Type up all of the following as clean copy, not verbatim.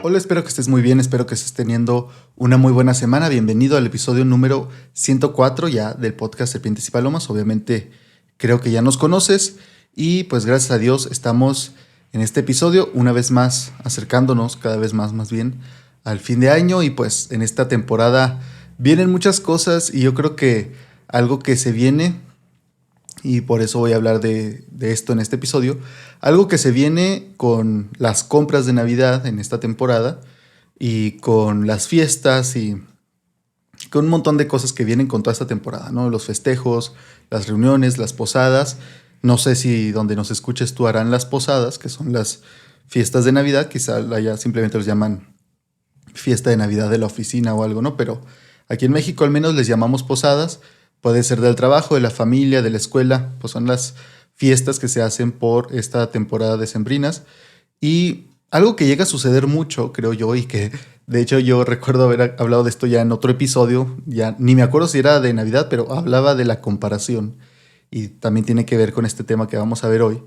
Hola, espero que estés muy bien, espero que estés teniendo una muy buena semana. Bienvenido al episodio número 104 ya del podcast Serpientes y Palomas. Obviamente creo que ya nos conoces y pues gracias a Dios estamos en este episodio una vez más acercándonos cada vez más bien al fin de año y pues en esta temporada vienen muchas cosas y yo creo que algo que se viene y por eso voy a hablar de esto en este episodio. Algo que se viene con las compras de Navidad en esta temporada y con las fiestas y con un montón de cosas que vienen con toda esta temporada, ¿no? Los festejos, las reuniones, las posadas. No sé si donde nos escuches tú harán las posadas, que son las fiestas de Navidad. Quizá allá simplemente los llaman fiesta de Navidad de la oficina o algo, ¿no? Pero aquí en México al menos les llamamos posadas. Puede ser del trabajo, de la familia, de la escuela, pues son las fiestas que se hacen por esta temporada decembrinas. Y algo que llega a suceder mucho, creo yo, y que de hecho yo recuerdo haber hablado de esto ya en otro episodio, ya ni me acuerdo si era de Navidad, pero hablaba de la comparación. Y también tiene que ver con este tema que vamos a ver hoy.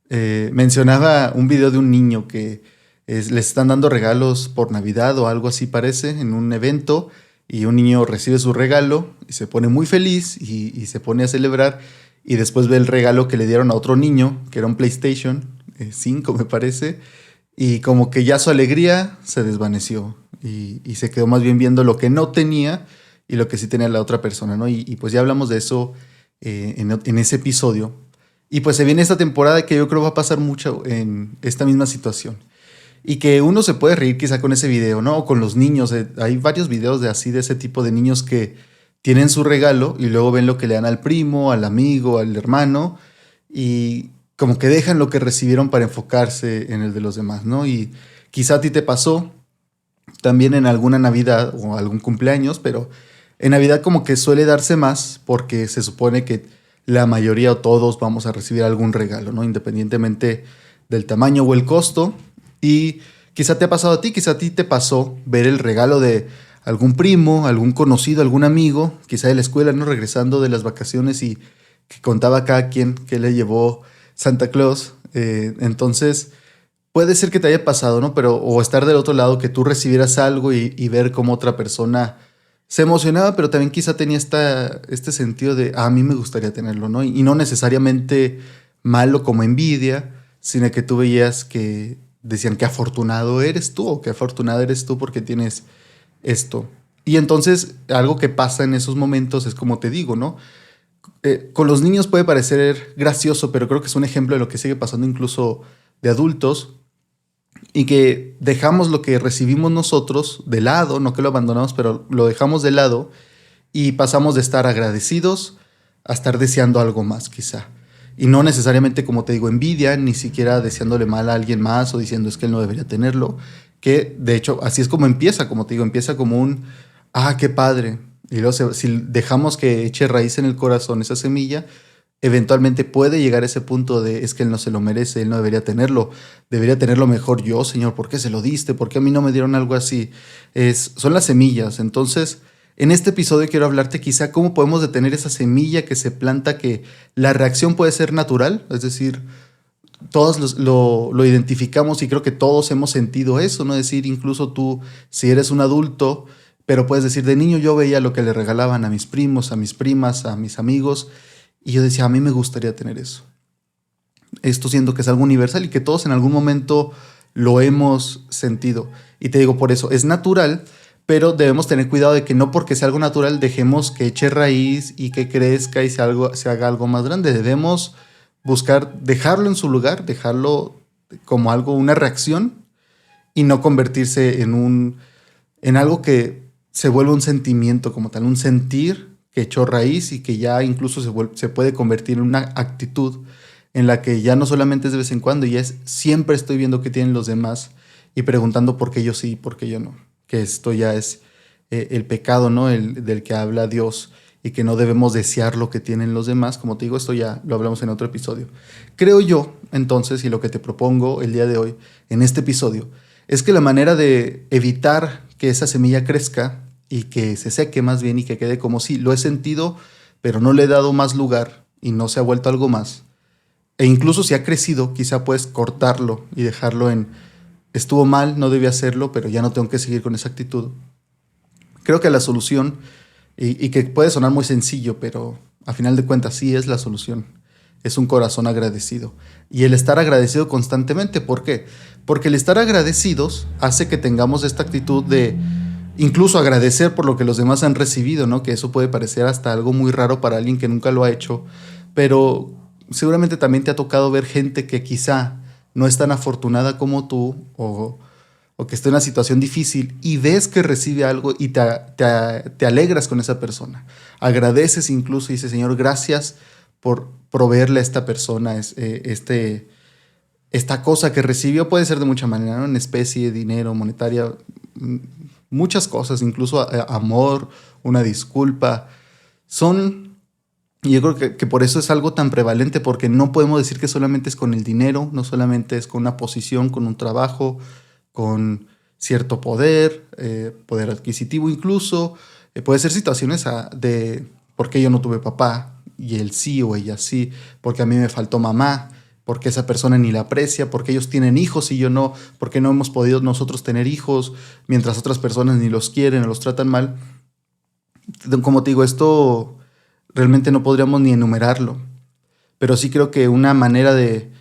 Mencionaba un video de un niño que les están dando regalos por Navidad o algo así parece, en un evento, y un niño recibe su regalo y se pone muy feliz y se pone a celebrar y después ve el regalo que le dieron a otro niño, que era un PlayStation 5 me parece, y como que ya su alegría se desvaneció y se quedó más bien viendo lo que no tenía y lo que sí tenía la otra persona, ¿no? Y pues ya hablamos de eso en ese episodio. Y pues se viene esta temporada que yo creo va a pasar mucho en esta misma situación. Y que uno se puede reír quizá con ese video, ¿no? O con los niños. Hay varios videos de así, de ese tipo de niños que tienen su regalo y luego ven lo que le dan al primo, al amigo, al hermano y como que dejan lo que recibieron para enfocarse en el de los demás, ¿no? Y quizá a ti te pasó también en alguna Navidad o algún cumpleaños, pero en Navidad como que suele darse más porque se supone que la mayoría o todos vamos a recibir algún regalo, ¿no? Independientemente del tamaño o el costo. Y quizá te ha pasado a ti, quizá a ti te pasó ver el regalo de algún primo, algún conocido, algún amigo, quizá de la escuela, ¿no? Regresando de las vacaciones y que contaba cada quien que le llevó Santa Claus. Entonces, puede ser que te haya pasado, ¿no? Pero, o estar del otro lado, que tú recibieras algo y ver cómo otra persona se emocionaba, pero también quizá tenía este sentido de, a mí me gustaría tenerlo, ¿no? Y no necesariamente malo como envidia, sino que tú veías que decían que afortunado eres tú o que afortunada eres tú porque tienes esto. Y entonces algo que pasa en esos momentos es como te digo, ¿no? Con los niños puede parecer gracioso, pero creo que es un ejemplo de lo que sigue pasando incluso de adultos y que dejamos lo que recibimos nosotros de lado, no que lo abandonamos, pero lo dejamos de lado y pasamos de estar agradecidos a estar deseando algo más, quizá. Y no necesariamente, como te digo, envidia, ni siquiera deseándole mal a alguien más o diciendo es que él no debería tenerlo, que de hecho así es como empieza, como te digo, empieza como un, qué padre. Y luego si dejamos que eche raíz en el corazón esa semilla, eventualmente puede llegar a ese punto de es que él no se lo merece, él no debería tenerlo mejor yo, Señor, ¿por qué se lo diste? ¿Por qué a mí no me dieron algo así? Son las semillas, entonces en este episodio quiero hablarte quizá cómo podemos detener esa semilla que se planta, que la reacción puede ser natural, es decir, todos lo identificamos y creo que todos hemos sentido eso, ¿no? Es decir, incluso tú, si eres un adulto, pero puedes decir, de niño yo veía lo que le regalaban a mis primos, a mis primas, a mis amigos, y yo decía, a mí me gustaría tener eso. Esto siento que es algo universal y que todos en algún momento lo hemos sentido. Y te digo, por eso es natural, pero debemos tener cuidado de que no porque sea algo natural dejemos que eche raíz y que crezca y se haga algo más grande. Debemos buscar dejarlo en su lugar, dejarlo como algo, una reacción y no convertirse en algo que se vuelve un sentimiento como tal, un sentir que echó raíz y que ya incluso se puede convertir en una actitud en la que ya no solamente es de vez en cuando, ya es siempre estoy viendo qué tienen los demás y preguntando por qué yo sí y por qué yo no. Que esto ya es el pecado, ¿no? Del que habla Dios y que no debemos desear lo que tienen los demás. Como te digo, esto ya lo hablamos en otro episodio. Creo yo, entonces, y lo que te propongo el día de hoy en este episodio, es que la manera de evitar que esa semilla crezca y que se seque más bien y que quede como si lo he sentido, pero no le he dado más lugar y no se ha vuelto algo más. E incluso si ha crecido, quizá puedes cortarlo y dejarlo en estuvo mal, no debí hacerlo, pero ya no tengo que seguir con esa actitud. Creo que la solución, y que puede sonar muy sencillo, pero a final de cuentas sí es la solución, es un corazón agradecido. Y el estar agradecido constantemente, ¿por qué? Porque el estar agradecidos hace que tengamos esta actitud de incluso agradecer por lo que los demás han recibido, ¿no? Que eso puede parecer hasta algo muy raro para alguien que nunca lo ha hecho, pero seguramente también te ha tocado ver gente que quizá no es tan afortunada como tú o que está en una situación difícil y ves que recibe algo y te alegras con esa persona. Agradeces incluso y dices, Señor, gracias por proveerle a esta persona esta cosa que recibió. Puede ser de mucha manera, ¿no? En especie, dinero, monetaria, muchas cosas, incluso amor, una disculpa. Y yo creo que por eso es algo tan prevalente, porque no podemos decir que solamente es con el dinero, no solamente es con una posición, con un trabajo, con cierto poder, poder adquisitivo incluso. Puede ser situaciones de por qué yo no tuve papá y él sí o ella sí, porque a mí me faltó mamá, porque esa persona ni la aprecia, porque ellos tienen hijos y yo no, porque no hemos podido nosotros tener hijos, mientras otras personas ni los quieren o los tratan mal. Como te digo, esto realmente no podríamos ni enumerarlo, pero sí creo que una manera de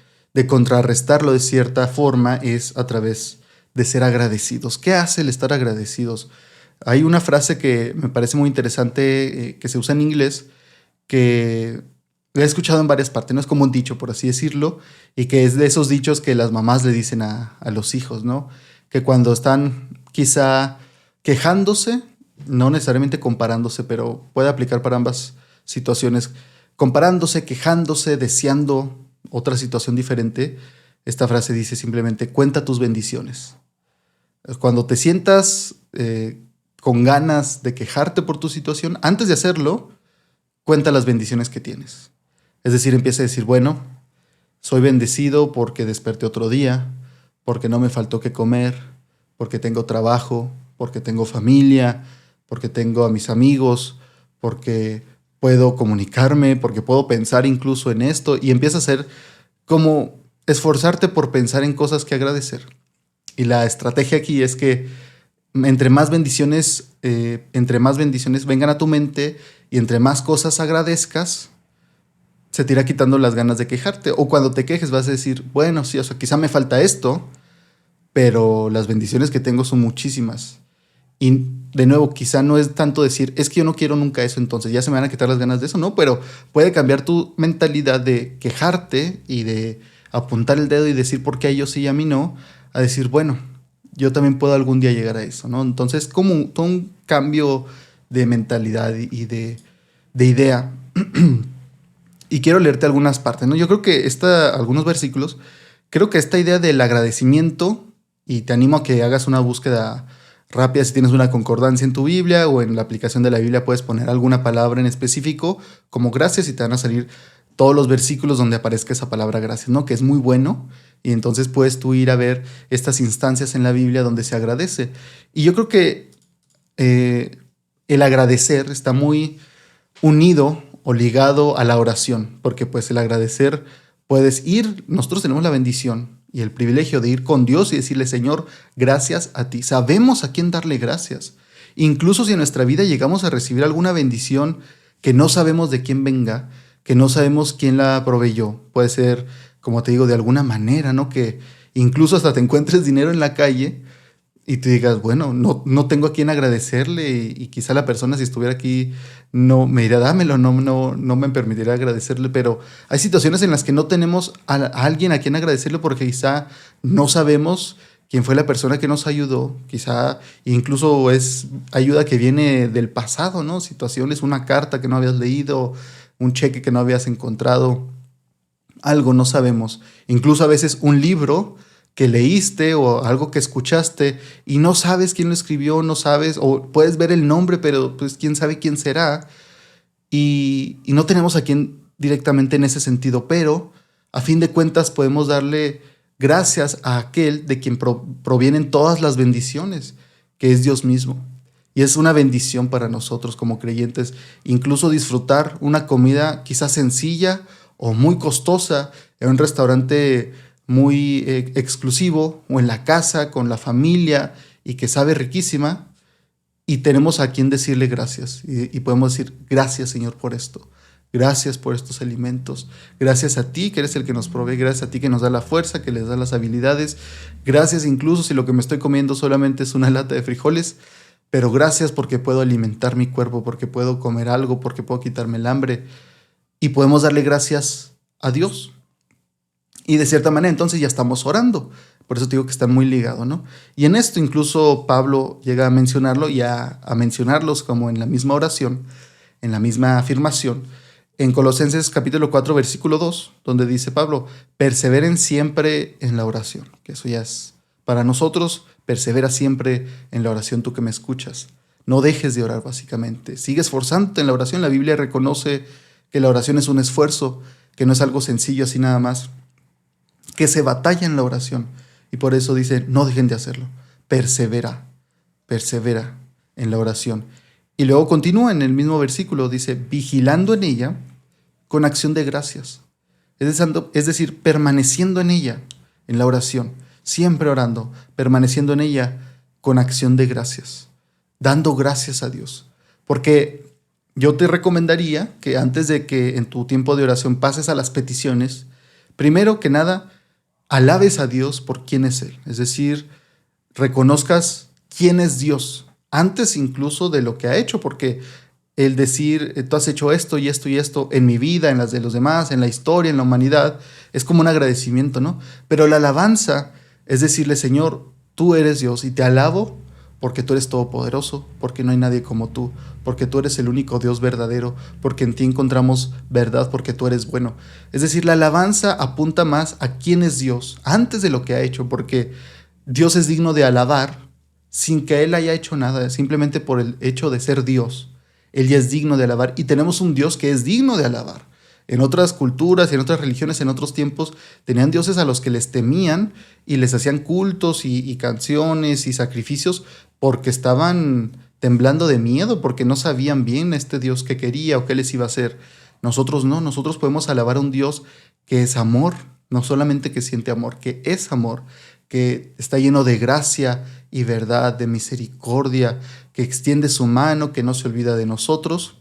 contrarrestarlo de cierta forma es a través de ser agradecidos. ¿Qué hace el estar agradecidos? Hay una frase que me parece muy interesante, que se usa en inglés, que la he escuchado en varias partes, no es como un dicho, por así decirlo, y que es de esos dichos que las mamás le dicen a los hijos, ¿no? Que cuando están quizá quejándose, no necesariamente comparándose, pero puede aplicar para ambas situaciones, comparándose, quejándose, deseando otra situación diferente, esta frase dice simplemente, cuenta tus bendiciones. Cuando te sientas con ganas de quejarte por tu situación, antes de hacerlo, cuenta las bendiciones que tienes. Es decir, empieza a decir, bueno, soy bendecido porque desperté otro día, porque no me faltó qué comer, porque tengo trabajo, porque tengo familia, porque tengo a mis amigos, porque puedo comunicarme, porque puedo pensar incluso en esto, y empieza a ser como esforzarte por pensar en cosas que agradecer. Y la estrategia aquí es que entre más bendiciones vengan a tu mente y entre más cosas agradezcas, se te irá quitando las ganas de quejarte. O cuando te quejes vas a decir, bueno, sí, o sea, quizá me falta esto, pero las bendiciones que tengo son muchísimas. Y de nuevo, quizá no es tanto decir, es que yo no quiero nunca eso, entonces ya se me van a quitar las ganas de eso, no, pero puede cambiar tu mentalidad de quejarte y de apuntar el dedo y decir por qué a ellos sí y a mí no, a decir, bueno, yo también puedo algún día llegar a eso, ¿no? Entonces, como todo un cambio de mentalidad y de idea. Y quiero leerte algunas partes, ¿no? Yo creo que algunos versículos, creo que esta idea del agradecimiento, y te animo a que hagas una búsqueda rápida si tienes una concordancia en tu Biblia o en la aplicación de la Biblia puedes poner alguna palabra en específico como gracias y te van a salir todos los versículos donde aparezca esa palabra gracias, ¿no? Que es muy bueno y entonces puedes tú ir a ver estas instancias en la Biblia donde se agradece. Y yo creo que el agradecer está muy unido o ligado a la oración, porque pues el agradecer puedes ir, nosotros tenemos la bendición y el privilegio de ir con Dios y decirle, Señor, gracias a ti. Sabemos a quién darle gracias. Incluso si en nuestra vida llegamos a recibir alguna bendición que no sabemos de quién venga, que no sabemos quién la proveyó, puede ser, como te digo, de alguna manera, ¿no? Que incluso hasta te encuentres dinero en la calle y tú digas, bueno, no tengo a quién agradecerle y quizá la persona si estuviera aquí no me dirá, dámelo, no me permitirá agradecerle, pero hay situaciones en las que no tenemos a alguien a quien agradecerle porque quizá no sabemos quién fue la persona que nos ayudó, quizá incluso es ayuda que viene del pasado, ¿no? Situaciones, una carta que no habías leído, un cheque que no habías encontrado, algo no sabemos, incluso a veces un libro que leíste o algo que escuchaste y no sabes quién lo escribió, no sabes, o puedes ver el nombre, pero pues quién sabe quién será. Y no tenemos a quién directamente en ese sentido, pero a fin de cuentas podemos darle gracias a aquel de quien provienen todas las bendiciones, que es Dios mismo. Y es una bendición para nosotros como creyentes, incluso disfrutar una comida quizás sencilla o muy costosa en un restaurante muy exclusivo, o en la casa, con la familia, y que sabe riquísima, y tenemos a quien decirle gracias. Y podemos decir, gracias Señor por esto. Gracias por estos alimentos. Gracias a ti que eres el que nos provee. Gracias a ti que nos da la fuerza, que les da las habilidades. Gracias incluso si lo que me estoy comiendo solamente es una lata de frijoles. Pero gracias porque puedo alimentar mi cuerpo, porque puedo comer algo, porque puedo quitarme el hambre. Y podemos darle gracias a Dios. Y de cierta manera entonces ya estamos orando. Por eso te digo que están muy ligados, ¿no? Y en esto incluso Pablo llega a mencionarlo y a mencionarlos como en la misma oración, en la misma afirmación, en Colosenses capítulo 4, versículo 2, donde dice Pablo, perseveren siempre en la oración, que eso ya es para nosotros, persevera siempre en la oración tú que me escuchas. No dejes de orar básicamente, sigue esforzándote en la oración. La Biblia reconoce que la oración es un esfuerzo, que no es algo sencillo así nada más, que se batalla en la oración. Y por eso dice, no dejen de hacerlo. Persevera en la oración. Y luego continúa en el mismo versículo, dice, vigilando en ella con acción de gracias. Es decir, permaneciendo en ella, en la oración, siempre orando, permaneciendo en ella con acción de gracias, dando gracias a Dios. Porque yo te recomendaría que antes de que en tu tiempo de oración pases a las peticiones, primero que nada, alabes a Dios por quién es Él. Es decir, reconozcas quién es Dios, antes incluso de lo que ha hecho, porque el decir, tú has hecho esto y esto y esto en mi vida, en las de los demás, en la historia, en la humanidad, es como un agradecimiento, ¿no? Pero la alabanza es decirle, Señor, tú eres Dios y te alabo porque tú eres todopoderoso, porque no hay nadie como tú, porque tú eres el único Dios verdadero, porque en ti encontramos verdad, porque tú eres bueno. Es decir, la alabanza apunta más a quién es Dios, antes de lo que ha hecho, porque Dios es digno de alabar sin que Él haya hecho nada, simplemente por el hecho de ser Dios. Él ya es digno de alabar y tenemos un Dios que es digno de alabar. En otras culturas, en otras religiones, en otros tiempos, tenían dioses a los que les temían y les hacían cultos y canciones y sacrificios porque estaban temblando de miedo, porque no sabían bien este Dios que quería o qué les iba a hacer. Nosotros no, nosotros podemos alabar a un Dios que es amor, no solamente que siente amor, que es amor, que está lleno de gracia y verdad, de misericordia, que extiende su mano, que no se olvida de nosotros,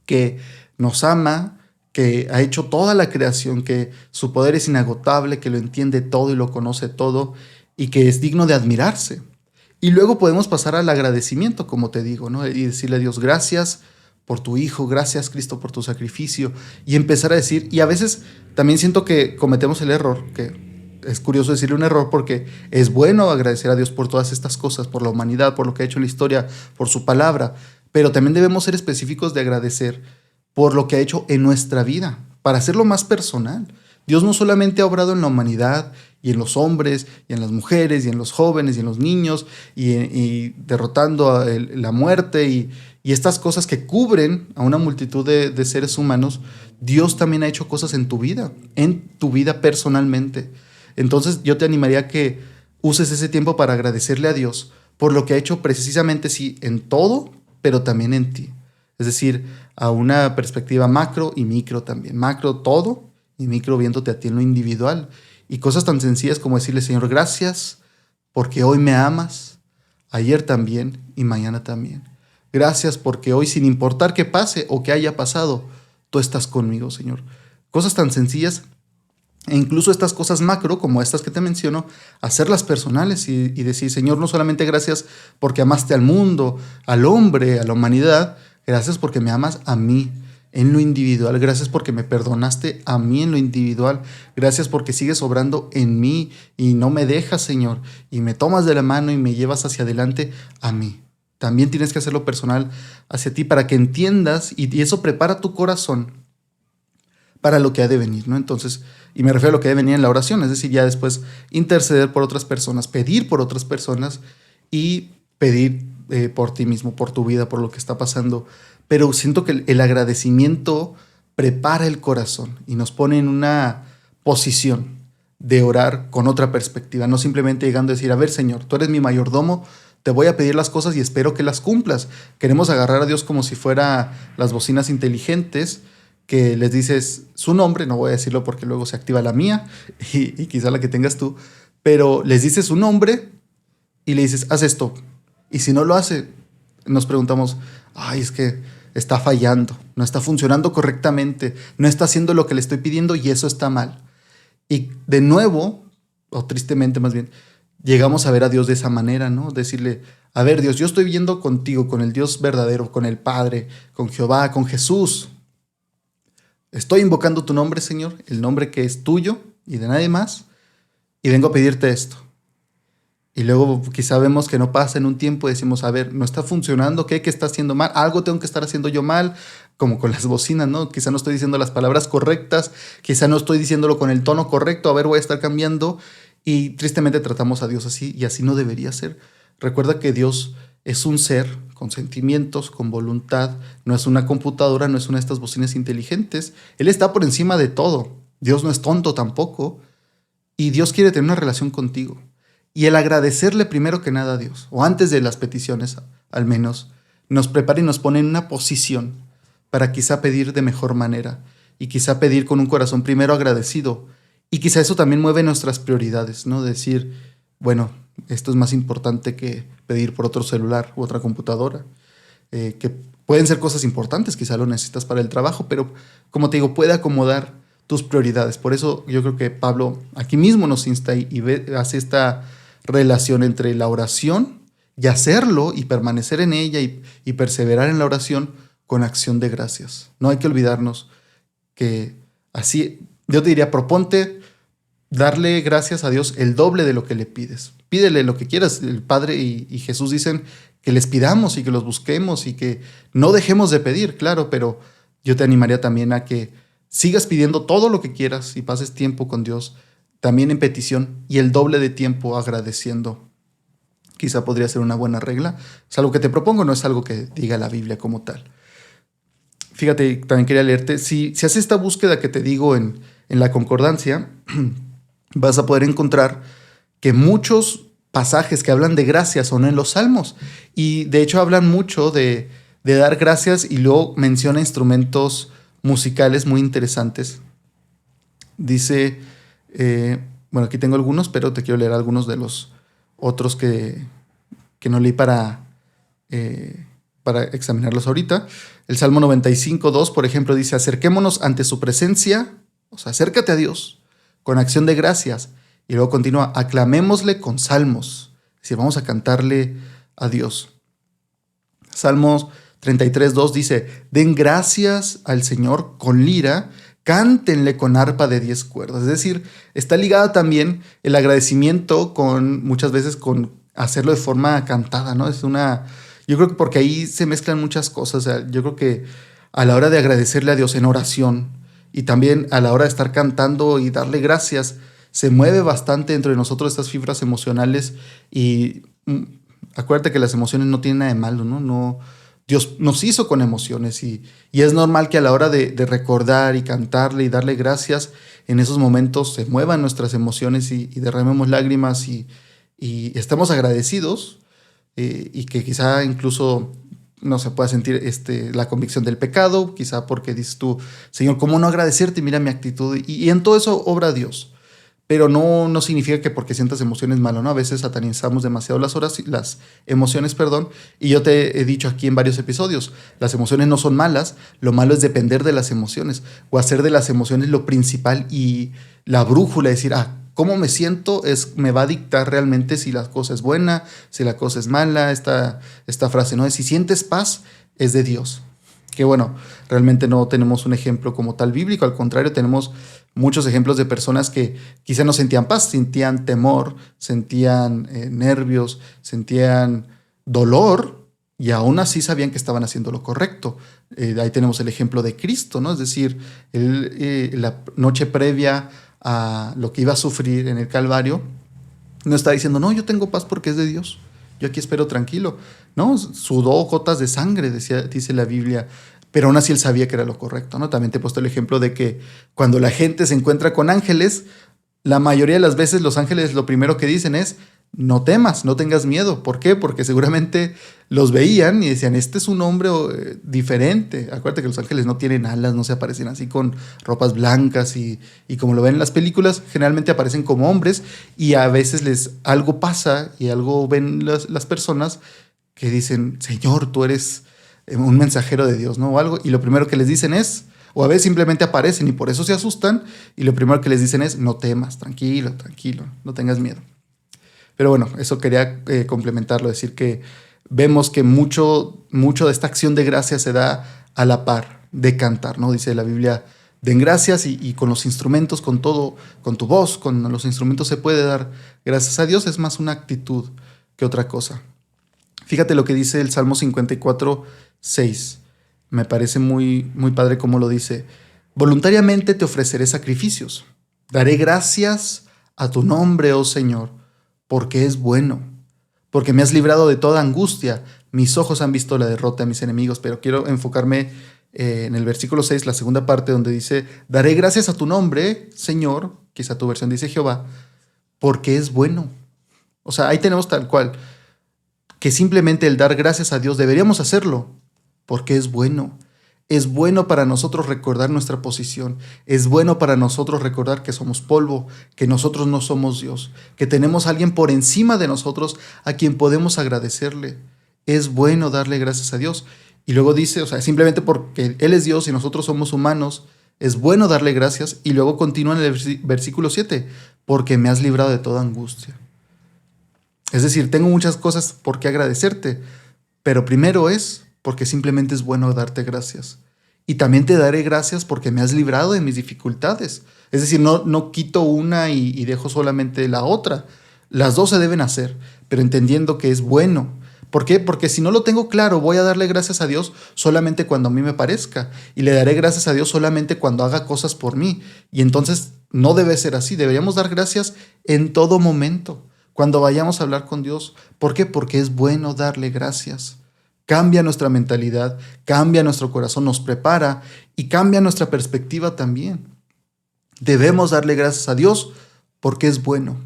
que nos ama, que ha hecho toda la creación, que su poder es inagotable, que lo entiende todo y lo conoce todo y que es digno de admirarse. Y luego podemos pasar al agradecimiento, como te digo, ¿no? Y decirle a Dios, gracias por tu Hijo, gracias Cristo por tu sacrificio, y empezar a decir, y a veces también siento que cometemos el error, que es curioso decirle un error porque es bueno agradecer a Dios por todas estas cosas, por la humanidad, por lo que ha hecho en la historia, por su palabra, pero también debemos ser específicos de agradecer por lo que ha hecho en nuestra vida, para hacerlo más personal. Dios no solamente ha obrado en la humanidad y en los hombres y en las mujeres y en los jóvenes y en los niños y derrotando a la muerte y estas cosas que cubren a una multitud de seres humanos. Dios también ha hecho cosas en tu vida personalmente. Entonces yo te animaría a que uses ese tiempo para agradecerle a Dios por lo que ha hecho precisamente, sí, en todo, pero también en ti. Es decir, a una perspectiva macro y micro también. Macro todo y micro viéndote a ti en lo individual. Y cosas tan sencillas como decirle, Señor, gracias porque hoy me amas, ayer también y mañana también. Gracias porque hoy, sin importar qué pase o qué haya pasado, tú estás conmigo, Señor. Cosas tan sencillas e incluso estas cosas macro, como estas que te menciono, hacerlas personales y decir, Señor, no solamente gracias porque amaste al mundo, al hombre, a la humanidad, gracias porque me amas a mí en lo individual, gracias porque me perdonaste a mí en lo individual, gracias porque sigues obrando en mí y no me dejas, Señor, y me tomas de la mano y me llevas hacia adelante a mí. También tienes que hacerlo personal hacia ti para que entiendas y eso prepara tu corazón para lo que ha de venir, ¿no? Entonces, y me refiero a lo que debe venir en la oración, es decir, ya después interceder por otras personas, pedir por otras personas y pedir por ti mismo, por tu vida, por lo que está pasando. Pero siento que el agradecimiento prepara el corazón y nos pone en una posición de orar con otra perspectiva, no simplemente llegando a decir, a ver, Señor, tú eres mi mayordomo, te voy a pedir las cosas y espero que las cumplas. Queremos agarrar a Dios como si fuera las bocinas inteligentes que les dices su nombre, no voy a decirlo porque luego se activa la mía y quizá la que tengas tú, pero les dices su nombre y le dices, haz esto. Y si no lo hace, nos preguntamos, ay, es que está fallando, no está funcionando correctamente, no está haciendo lo que le estoy pidiendo y eso está mal. Y de nuevo, o tristemente más bien, llegamos a ver a Dios de esa manera, ¿no? Decirle, a ver Dios, yo estoy viendo contigo, con el Dios verdadero, con el Padre, con Jehová, con Jesús. Estoy invocando tu nombre, Señor, el nombre que es tuyo y de nadie más, y vengo a pedirte esto. Y luego quizá vemos que no pasa en un tiempo y decimos, a ver, no está funcionando, ¿qué está haciendo mal? Algo tengo que estar haciendo yo mal, como con las bocinas, ¿no? Quizá no estoy diciendo las palabras correctas, quizá no estoy diciéndolo con el tono correcto, a ver, voy a estar cambiando. Y tristemente tratamos a Dios así y así no debería ser. Recuerda que Dios es un ser con sentimientos, con voluntad, no es una computadora, no es una de estas bocinas inteligentes. Él está por encima de todo. Dios no es tonto tampoco y Dios quiere tener una relación contigo. Y el agradecerle primero que nada a Dios, o antes de las peticiones al menos, nos prepara y nos pone en una posición para quizá pedir de mejor manera y quizá pedir con un corazón primero agradecido. Y quizá eso también mueve nuestras prioridades, ¿no? Decir, bueno, esto es más importante que pedir por otro celular u otra computadora, que pueden ser cosas importantes, quizá lo necesitas para el trabajo, pero como te digo, puede acomodar tus prioridades. Por eso yo creo que Pablo aquí mismo nos insta hace esta relación entre la oración y hacerlo y permanecer en ella y perseverar en la oración con acción de gracias. No hay que olvidarnos que así, yo te diría, proponte darle gracias a Dios el doble de lo que le pides. Pídele lo que quieras. El Padre y Jesús dicen que les pidamos y que los busquemos y que no dejemos de pedir, claro, pero yo te animaría también a que sigas pidiendo todo lo que quieras y pases tiempo con Dios, también en petición y el doble de tiempo agradeciendo. Quizá podría ser una buena regla. Es algo que te propongo, no es algo que diga la Biblia como tal. Fíjate, también quería leerte, si haces esta búsqueda que te digo en la concordancia, vas a poder encontrar que muchos pasajes que hablan de gracias son en los salmos y de hecho hablan mucho de dar gracias y luego menciona instrumentos musicales muy interesantes. Dice, bueno, aquí tengo algunos, pero te quiero leer algunos de los otros que no leí para examinarlos ahorita. El Salmo 95:2, por ejemplo, dice, acerquémonos ante su presencia, o sea, acércate a Dios con acción de gracias. Y luego continúa, aclamémosle con salmos. Es decir, vamos a cantarle a Dios. Salmos 33:2 dice, den gracias al Señor con lira, cántenle con arpa de 10 cuerdas. Es decir, está ligada también el agradecimiento con, muchas veces, con hacerlo de forma cantada, ¿no? Yo creo que porque ahí se mezclan muchas cosas. O sea, yo creo que a la hora de agradecerle a Dios en oración y también a la hora de estar cantando y darle gracias, se mueve bastante dentro de nosotros estas fibras emocionales y acuérdate que las emociones no tienen nada de malo, ¿no? No, Dios nos hizo con emociones y es normal que a la hora de recordar y cantarle y darle gracias, en esos momentos se muevan nuestras emociones y derramemos lágrimas y estemos agradecidos y que quizá incluso no se pueda sentir la convicción del pecado, quizá porque dices tú, Señor, ¿cómo no agradecerte? Mira mi actitud. Y en todo eso obra Dios. Pero no significa que porque sientas emociones malo, ¿no? A veces satanizamos demasiado las emociones, perdón, y yo te he dicho aquí en varios episodios, las emociones no son malas, lo malo es depender de las emociones o hacer de las emociones lo principal y la brújula, decir, cómo me siento me va a dictar realmente si la cosa es buena, si la cosa es mala. Esta frase, ¿no? Si sientes paz, es de Dios. Que bueno, realmente no tenemos un ejemplo como tal bíblico, al contrario, tenemos muchos ejemplos de personas que quizá no sentían paz, sentían temor, sentían nervios, sentían dolor y aún así sabían que estaban haciendo lo correcto. Ahí tenemos el ejemplo de Cristo, ¿no? Es decir, la noche previa a lo que iba a sufrir en el Calvario, no está diciendo, no, yo tengo paz porque es de Dios. Yo aquí espero tranquilo. No, sudó gotas de sangre, dice la Biblia, pero aún así él sabía que era lo correcto, ¿no? También te he puesto el ejemplo de que cuando la gente se encuentra con ángeles, la mayoría de las veces los ángeles lo primero que dicen es, no temas, no tengas miedo. ¿Por qué? Porque seguramente los veían y decían, este es un hombre diferente. Acuérdate que los ángeles no tienen alas, no se aparecen así con ropas blancas y como lo ven en las películas, generalmente aparecen como hombres y a veces algo pasa y algo ven las personas que dicen, Señor, tú eres un mensajero de Dios, ¿no? O algo, y lo primero que les dicen es, o a veces simplemente aparecen y por eso se asustan, y lo primero que les dicen es, no temas, tranquilo, tranquilo, no tengas miedo. Pero bueno, eso quería complementarlo, decir que vemos que mucho de esta acción de gracia se da a la par de cantar, ¿no? Dice la Biblia, den gracias y con los instrumentos, con todo, con tu voz, con los instrumentos se puede dar gracias a Dios, es más una actitud que otra cosa. Fíjate lo que dice el Salmo 54:6. Me parece muy, muy padre cómo lo dice. Voluntariamente te ofreceré sacrificios. Daré gracias a tu nombre, oh Señor, porque es bueno, porque me has librado de toda angustia. Mis ojos han visto la derrota de mis enemigos, pero quiero enfocarme en el versículo 6, la segunda parte, donde dice, daré gracias a tu nombre, Señor, quizá tu versión dice Jehová, porque es bueno. O sea, ahí tenemos tal cual, que simplemente el dar gracias a Dios deberíamos hacerlo, porque es bueno. Es bueno para nosotros recordar nuestra posición. Es bueno para nosotros recordar que somos polvo, que nosotros no somos Dios, que tenemos a alguien por encima de nosotros a quien podemos agradecerle. Es bueno darle gracias a Dios. Y luego dice, o sea, simplemente porque Él es Dios y nosotros somos humanos, es bueno darle gracias. Y luego continúa en el versículo 7, porque me has librado de toda angustia. Es decir, tengo muchas cosas por qué agradecerte, pero primero es porque simplemente es bueno darte gracias. Y también te daré gracias porque me has librado de mis dificultades. Es decir, no quito una y dejo solamente la otra. Las dos se deben hacer, pero entendiendo que es bueno. ¿Por qué? Porque si no lo tengo claro, voy a darle gracias a Dios solamente cuando a mí me parezca. Y le daré gracias a Dios solamente cuando haga cosas por mí. Y entonces no debe ser así. Deberíamos dar gracias en todo momento. Cuando vayamos a hablar con Dios. ¿Por qué? Porque es bueno darle gracias. Cambia nuestra mentalidad, cambia nuestro corazón, nos prepara y cambia nuestra perspectiva también. Debemos darle gracias a Dios porque es bueno.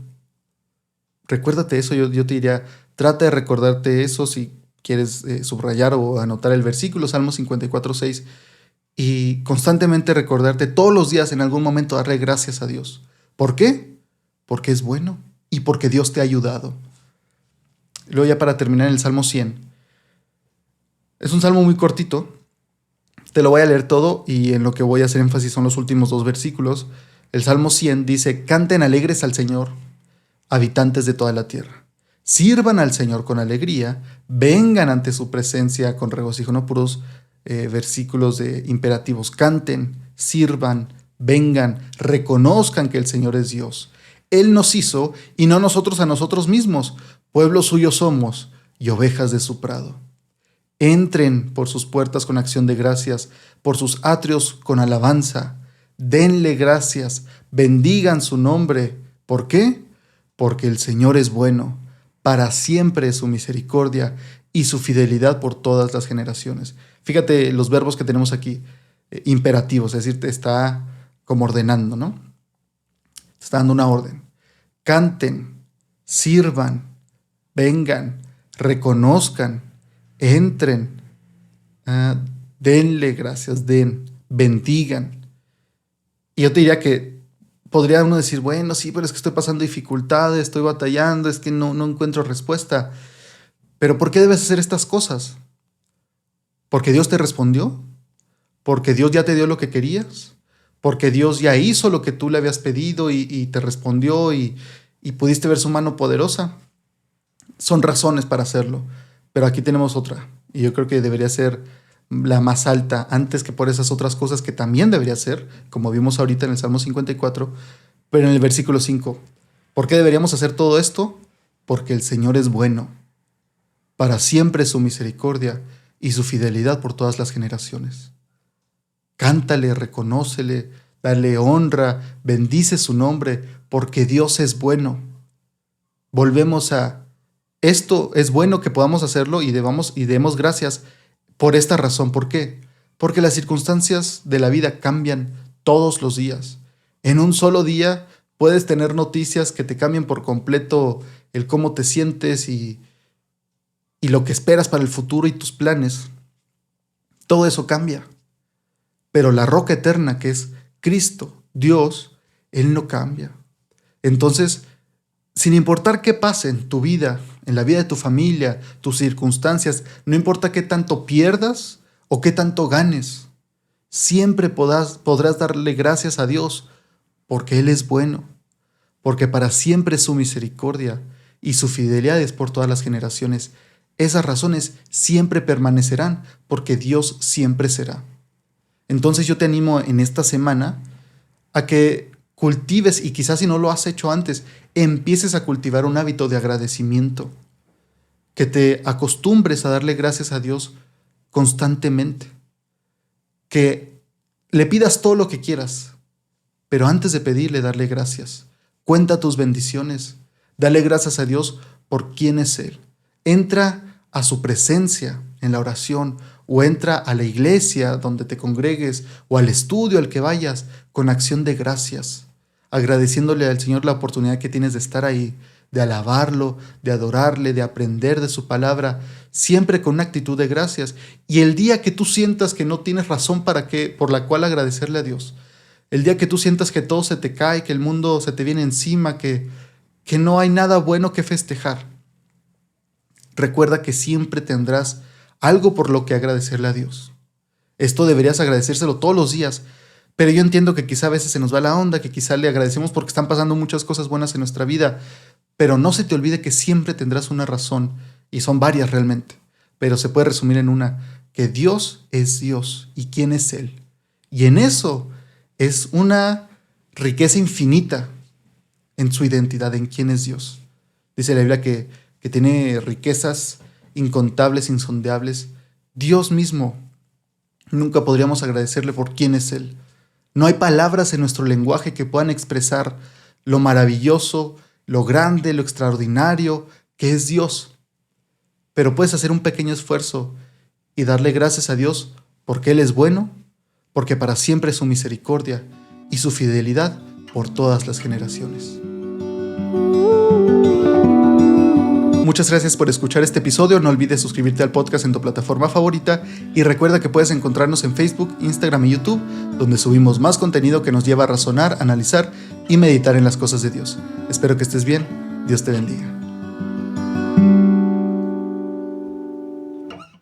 Recuérdate eso, yo te diría, trata de recordarte eso si quieres subrayar o anotar el versículo, Salmo 54:6, y constantemente recordarte todos los días en algún momento darle gracias a Dios. ¿Por qué? Porque es bueno y porque Dios te ha ayudado. Luego ya para terminar el Salmo 100. Es un salmo muy cortito, te lo voy a leer todo y en lo que voy a hacer énfasis son los últimos 2 versículos. El Salmo 100 dice, canten alegres al Señor, habitantes de toda la tierra. Sirvan al Señor con alegría, vengan ante su presencia con regocijo, no puros versículos de imperativos. Canten, sirvan, vengan, reconozcan que el Señor es Dios. Él nos hizo y no nosotros a nosotros mismos. Pueblo suyo somos y ovejas de su prado. Entren por sus puertas con acción de gracias, por sus atrios con alabanza. Denle gracias, bendigan su nombre. ¿Por qué? Porque el Señor es bueno, para siempre es su misericordia y su fidelidad por todas las generaciones. Fíjate los verbos que tenemos aquí, imperativos, es decir, te está como ordenando, ¿no? Te está dando una orden. Canten, sirvan, vengan, reconozcan, entren, denle gracias, bendigan. Y yo te diría que podría uno decir, bueno, sí, pero es que estoy pasando dificultades, estoy batallando, es que no encuentro respuesta. Pero ¿por qué debes hacer estas cosas? ¿Porque Dios te respondió? ¿Porque Dios ya te dio lo que querías? ¿Porque Dios ya hizo lo que tú le habías pedido y te respondió y pudiste ver su mano poderosa? Son razones para hacerlo. Pero aquí tenemos otra, y yo creo que debería ser la más alta, antes que por esas otras cosas que también debería ser, como vimos ahorita en el Salmo 54, pero en el versículo 5. ¿Por qué deberíamos hacer todo esto? Porque el Señor es bueno, para siempre es su misericordia y su fidelidad por todas las generaciones. Cántale, reconócele, dale honra, bendice su nombre, porque Dios es bueno. Volvemos a esto es bueno que podamos hacerlo y demos gracias por esta razón. ¿Por qué? Porque las circunstancias de la vida cambian todos los días. En un solo día puedes tener noticias que te cambien por completo el cómo te sientes y lo que esperas para el futuro y tus planes, todo eso cambia. Pero la roca eterna, que es Cristo, Dios, Él no cambia. Entonces, sin importar qué pase en tu vida, en la vida de tu familia, tus circunstancias, no importa qué tanto pierdas o qué tanto ganes, siempre podrás darle gracias a Dios porque Él es bueno, porque para siempre es su misericordia y su fidelidad es por todas las generaciones. Esas razones siempre permanecerán porque Dios siempre será. Entonces yo te animo en esta semana a que cultives, y quizás si no lo has hecho antes, empieces a cultivar un hábito de agradecimiento, que te acostumbres a darle gracias a Dios constantemente, que le pidas todo lo que quieras, pero antes de pedirle, darle gracias. Cuenta tus bendiciones, dale gracias a Dios por quién es Él. Entra a su presencia en la oración, o entra a la iglesia donde te congregues, o al estudio al que vayas, con acción de gracias, agradeciéndole al Señor la oportunidad que tienes de estar ahí, de alabarlo, de adorarle, de aprender de su palabra, siempre con una actitud de gracias. Y el día que tú sientas que no tienes razón por la cual agradecerle a Dios, el día que tú sientas que todo se te cae, que el mundo se te viene encima, que no hay nada bueno que festejar, recuerda que siempre tendrás algo por lo que agradecerle a Dios. Esto deberías agradecérselo todos los días, pero yo entiendo que quizá a veces se nos va la onda, que quizá le agradecemos porque están pasando muchas cosas buenas en nuestra vida, pero no se te olvide que siempre tendrás una razón, y son varias realmente, pero se puede resumir en una, que Dios es Dios y quién es Él. Y en eso es una riqueza infinita en su identidad, en quién es Dios. Dice la Biblia que tiene riquezas incontables, insondeables. Dios mismo, nunca podríamos agradecerle por quién es Él. No hay palabras en nuestro lenguaje que puedan expresar lo maravilloso, lo grande, lo extraordinario que es Dios. Pero puedes hacer un pequeño esfuerzo y darle gracias a Dios porque Él es bueno, porque para siempre es su misericordia y su fidelidad por todas las generaciones. Muchas gracias por escuchar este episodio. No olvides suscribirte al podcast en tu plataforma favorita y recuerda que puedes encontrarnos en Facebook, Instagram y YouTube, donde subimos más contenido que nos lleva a razonar, analizar y meditar en las cosas de Dios. Espero que estés bien. Dios te bendiga.